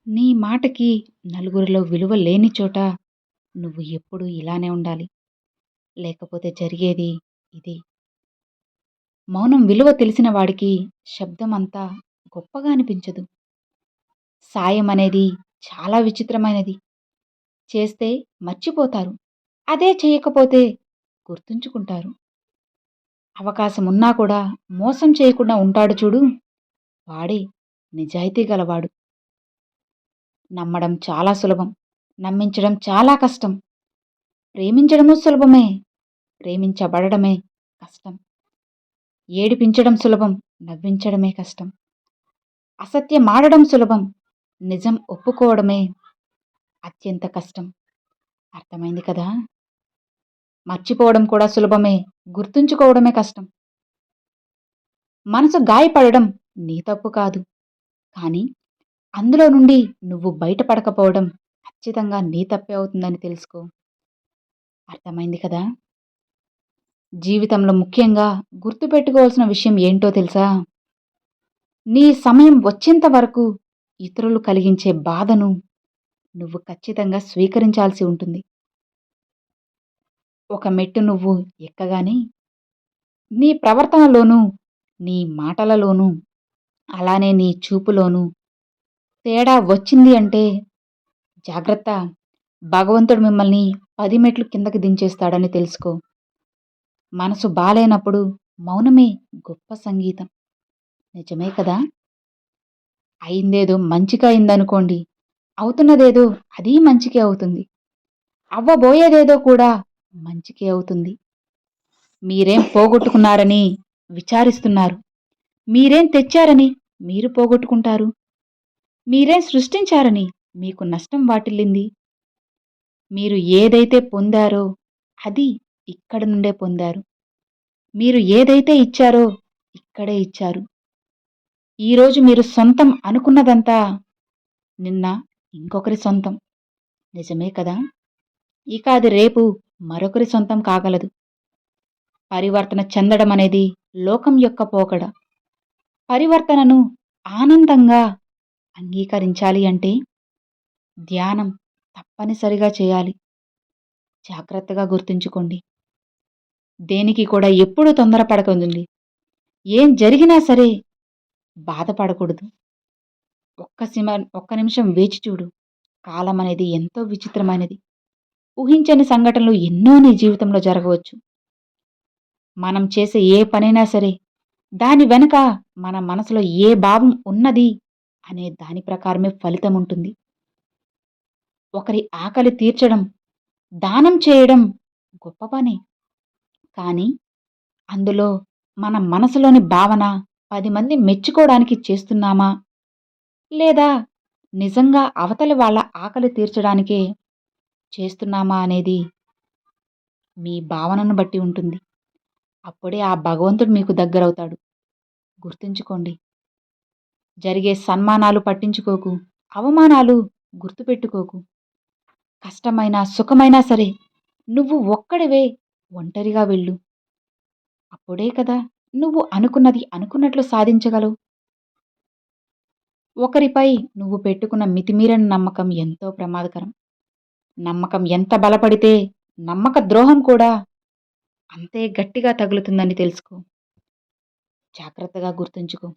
నీ మాటకి నలుగురిలో విలువ లేని చోట నువ్వు ఎప్పుడూ ఇలానే ఉండాలి. లేకపోతే జరిగేది ఇదే. మౌనం విలువ తెలిసిన వాడికి శబ్దం అంతా గొప్పగా అనిపించదు. సాయం అనేది చాలా విచిత్రమైనది. చేస్తే మర్చిపోతారు. అదే చేయకపోతే గుర్తుంచుకుంటారు. అవకాశం ఉన్నా కూడా మోసం చేయకుండా ఉంటాడు చూడు, వాడే నిజాయితీ గలవాడు. నమ్మడం చాలా సులభం. నమ్మించడం చాలా కష్టం. ప్రేమించడము సులభమే. ప్రేమించబడడమే కష్టం. ఏడిపించడం సులభం. నవ్వించడమే కష్టం. అసత్యమాడడం సులభం. నిజం ఒప్పుకోవడమే అత్యంత కష్టం. అర్థమైంది కదా? మర్చిపోవడం కూడా సులభమే. గుర్తుంచుకోవడమే కష్టం. మనసు గాయపడడం నీ తప్పు కాదు. కానీ అందులో నుండి నువ్వు బయటపడకపోవడం ఖచ్చితంగా నీ తప్పే అవుతుందని తెలుసుకో. అర్థమైంది కదా? జీవితంలో ముఖ్యంగా గుర్తుపెట్టుకోవాల్సిన విషయం ఏంటో తెలుసా? నీ సమయం వచ్చేంత వరకు ఇతరులు కలిగించే బాధను నువ్వు ఖచ్చితంగా స్వీకరించాల్సి ఉంటుంది. ఒక మెట్టు నువ్వు ఎక్కగానే నీ ప్రవర్తనలోనూ, నీ మాటలలోనూ, అలానే నీ చూపులోనూ తేడా వచ్చింది అంటే జాగ్రత్త, భగవంతుడు మిమ్మల్ని 10 మెట్లు కిందకి దించేస్తాడని తెలుసుకో. మనసు బాలేనప్పుడు మౌనమే గొప్ప సంగీతం. నిజమే కదా? అయిందేదో మంచిగా అయిందనుకోండి, అవుతున్నదేదో అదీ మంచికే అవుతుంది. అవ్వబోయేదేదో కూడా మంచికే అవుతుంది. మీరేం పోగొట్టుకున్నారని విచారిస్తున్నారు. మీరేం తెచ్చారని మీరు పోగొట్టుకుంటారు. మీరేం సృష్టించారని మీకు నష్టం వాటిల్లింది. మీరు ఏదైతే పొందారో అది ఇక్కడి నుండే పొందారు. మీరు ఏదైతే ఇచ్చారో ఇక్కడే ఇచ్చారు. ఈరోజు మీరు సొంతం అనుకున్నదంతా నిన్న ఇంకొకరి సొంతం. నిజమే కదా? ఇక అది రేపు మరొకరి సొంతం కాగలదు. పరివర్తన చెందడం అనేది లోకం యొక్క పోకడ. పరివర్తనను ఆనందంగా అంగీకరించాలి అంటే ధ్యానం తప్పనిసరిగా చేయాలి. జాగ్రత్తగా గుర్తుంచుకోండి. దేనికి కూడా ఎప్పుడూ తొందరపడకండి. ఏం జరిగినా సరే బాధపడకూడదు. ఒక్క నిమిషం వేచి చూడు. కాలం అనేది ఎంతో విచిత్రమైనది. ఊహించని సంఘటనలు ఎన్నో నీ జీవితంలో జరగవచ్చు. మనం చేసే ఏ పనైనా సరే దాని వెనుక మన మనసులో ఏ భావం ఉన్నది అనే దాని ప్రకారమే ఫలితం ఉంటుంది. ఒకరి ఆకలి తీర్చడం, దానం చేయడం గొప్ప పనే. కానీ అందులో మన మనసులోని భావన 10 మంది మెచ్చుకోవడానికి చేస్తున్నామా? లేదా నిజంగా అవతలి వాళ్ళ ఆకలి తీర్చడానికే చేస్తున్నామా అనేది మీ భావనను బట్టి ఉంటుంది. అప్పుడే ఆ భగవంతుడు మీకు దగ్గరవుతాడు. గుర్తుంచుకోండి. జరిగే సన్మానాలు పట్టించుకోకు. అవమానాలు గుర్తుపెట్టుకోకు. కష్టమైనా, సుఖమైనా సరే నువ్వు ఒక్కడివే ఒంటరిగా వెళ్ళు. అప్పుడే కదా నువ్వు అనుకున్నది అనుకున్నట్లు సాధించగలవు. ఒకరిపై నువ్వు పెట్టుకున్న మితిమీరని నమ్మకం ఎంతో ప్రమాదకరం. నమ్మకం ఎంత బలపడితే నమ్మక ద్రోహం కూడా అంతే గట్టిగా తగులుతుందని తెలుసుకో. జాగ్రత్తగా గుర్తుంచుకో.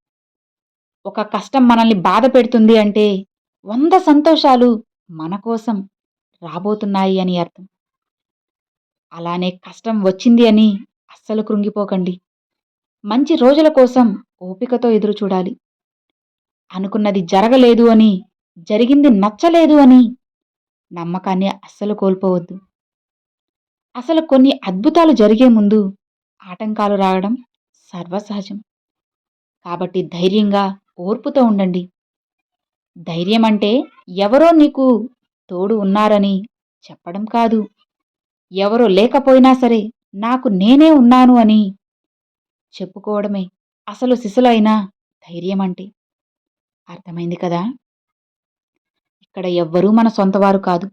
ఒక కష్టం మనల్ని బాధ పెడుతుంది అంటే 100 సంతోషాలు మన కోసం రాబోతున్నాయి అని అర్థం. అలానే కష్టం వచ్చింది అని అస్సలు కృంగిపోకండి. మంచి రోజుల కోసం ఓపికతో ఎదురు చూడాలి. అనుకున్నది జరగలేదు అని, జరిగింది నచ్చలేదు అని నమ్మకాన్ని అస్సలు కోల్పోవద్దు. అసలు కొన్ని అద్భుతాలు జరిగే ముందు ఆటంకాలు రావడం సర్వసహజం. కాబట్టి ధైర్యంగా, ఓర్పుతో ఉండండి. ధైర్యం అంటే ఎవరో నీకు తోడు ఉన్నారని చెప్పడం కాదు. ఎవరో లేకపోయినా సరే నాకు నేనే ఉన్నాను అని చెప్పుకోవడమే అసలు సిసలైన ధైర్యం అంటే. అర్థమైంది కదా? ఇక్కడ ఎవ్వరూ మన సొంతవారు కాదు.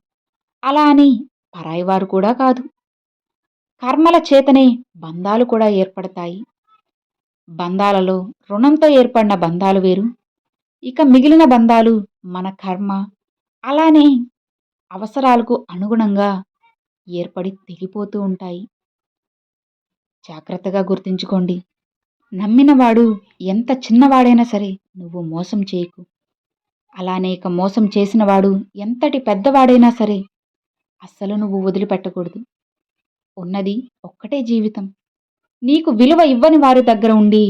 అలా అని పరాయివారు కూడా కాదు. కర్మల చేతనే బంధాలు కూడా ఏర్పడతాయి. బంధాలలో రుణంతో ఏర్పడిన బంధాలు వేరు, ఇక మిగిలిన బంధాలు మన కర్మ, అలానే అవసరాలకు అనుగుణంగా ఏర్పడి తెగిపోతూ ఉంటాయి. జాగ్రత్తగా గుర్తుంచుకోండి. నమ్మినవాడు ఎంత చిన్నవాడైనా సరే నువ్వు మోసం చేయకు. అలానే ఇక మోసం చేసినవాడు ఎంతటి పెద్దవాడైనా సరే అస్సలు నువ్వు వదిలిపెట్టకూడదు. ఉన్నది ఒక్కటే జీవితం. నీకు విలువ ఇవ్వని వారి దగ్గర ఉండి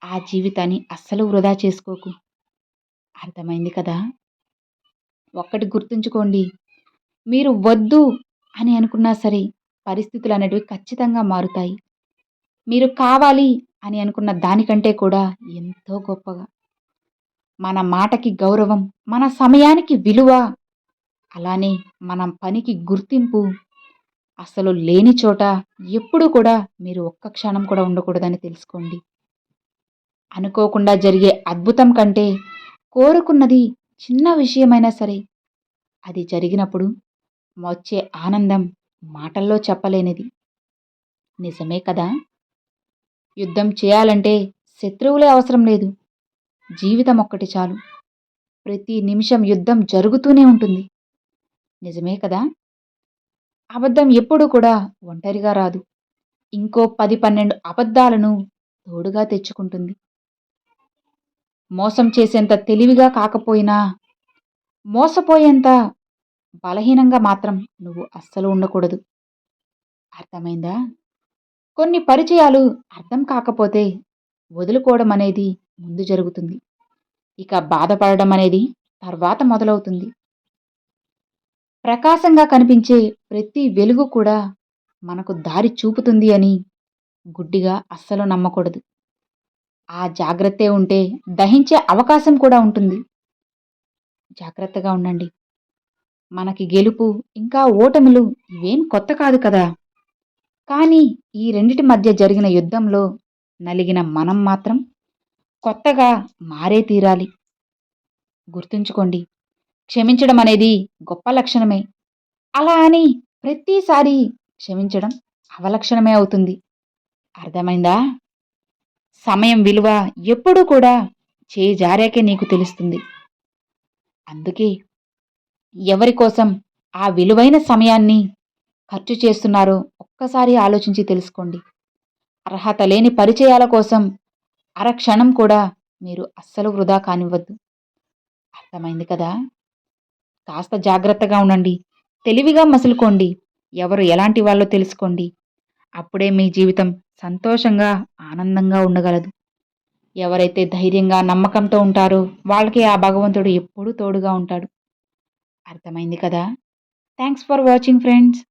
ఆ జీవితాన్ని అస్సలు వృధా చేసుకోకు. అర్థమైంది కదా? ఒక్కటి గుర్తుంచుకోండి. మీరు వద్దు అని అనుకున్నా సరే పరిస్థితులు అనేటివి ఖచ్చితంగా మారుతాయి. మీరు కావాలి అని అనుకున్న దానికంటే కూడా ఎంతో గొప్పగా. మన మాటకి గౌరవం, మన సమయానికి విలువ, అలానే మన పనికి గుర్తింపు అసలు లేని చోట ఎప్పుడూ కూడా మీరు ఒక్క క్షణం కూడా ఉండకూడదని తెలుసుకోండి. అనుకోకుండా జరిగే అద్భుతం కంటే కోరుకున్నది చిన్న విషయమైనా సరే అది జరిగినప్పుడు వచ్చే ఆనందం మాటల్లో చెప్పలేనిది. నిజమే కదా? యుద్ధం చేయాలంటే శత్రువులే అవసరం లేదు. జీవితం ఒక్కటి చాలు. ప్రతి నిమిషం యుద్ధం జరుగుతూనే ఉంటుంది. నిజమే కదా? అబద్ధం ఎప్పుడూ కూడా ఒంటరిగా రాదు. ఇంకో 10, 12 అబద్ధాలను తోడుగా తెచ్చుకుంటుంది. మోసం చేసేంత తెలివిగా కాకపోయినా, మోసపోయేంత బలహీనంగా మాత్రం నువ్వు అస్సలు ఉండకూడదు. అర్థమైందా? కొన్ని పరిచయాలు అర్థం కాకపోతే వదులుకోవడం అనేది ముందు జరుగుతుంది. ఇక బాధపడడం అనేది తర్వాత మొదలవుతుంది. ప్రకాశంగా కనిపించే ప్రతి వెలుగు కూడా మనకు దారి చూపుతుంది అని గుడ్డిగా అస్సలు నమ్మకూడదు. ఆ జాగ్రత్తే ఉంటే దహించే అవకాశం కూడా ఉంటుంది. జాగ్రత్తగా ఉండండి. మనకి గెలుపు ఇంకా ఓటములు ఇవేం కొత్త కాదు కదా! కానీ ఈ రెండిటి మధ్య జరిగిన యుద్ధంలో నలిగిన మనం మాత్రం కొత్తగా మారే తీరాలి. గుర్తుంచుకోండి. క్షమించడం అనేది గొప్ప లక్షణమే. అలా అని ప్రతిసారి క్షమించడం అవలక్షణమే అవుతుంది. అర్థమైందా? సమయం విలువ ఎప్పుడూ కూడా చేయి జారాకే నీకు తెలుస్తుంది. అందుకే ఎవరి కోసం ఆ విలువైన సమయాన్ని ఖర్చు చేస్తున్నారో ఒక్కసారి ఆలోచించి తెలుసుకోండి. అర్హత లేని పరిచయాల కోసం అరక్షణం కూడా మీరు అస్సలు వృధా కానివ్వద్దు. అర్థమైంది కదా? కాస్త జాగ్రత్తగా ఉండండి. తెలివిగా మసులుకోండి. ఎవరు ఎలాంటి వాళ్ళో తెలుసుకోండి. అప్పుడే మీ జీవితం సంతోషంగా, ఆనందంగా ఉండగలదు. ఎవరైతే ధైర్యంగా, నమ్మకంతో ఉంటారో వాళ్ళకి ఆ భగవంతుడు ఎప్పుడూ తోడుగా ఉంటాడు. అర్థమైంది కదా? Thanks for watching friends.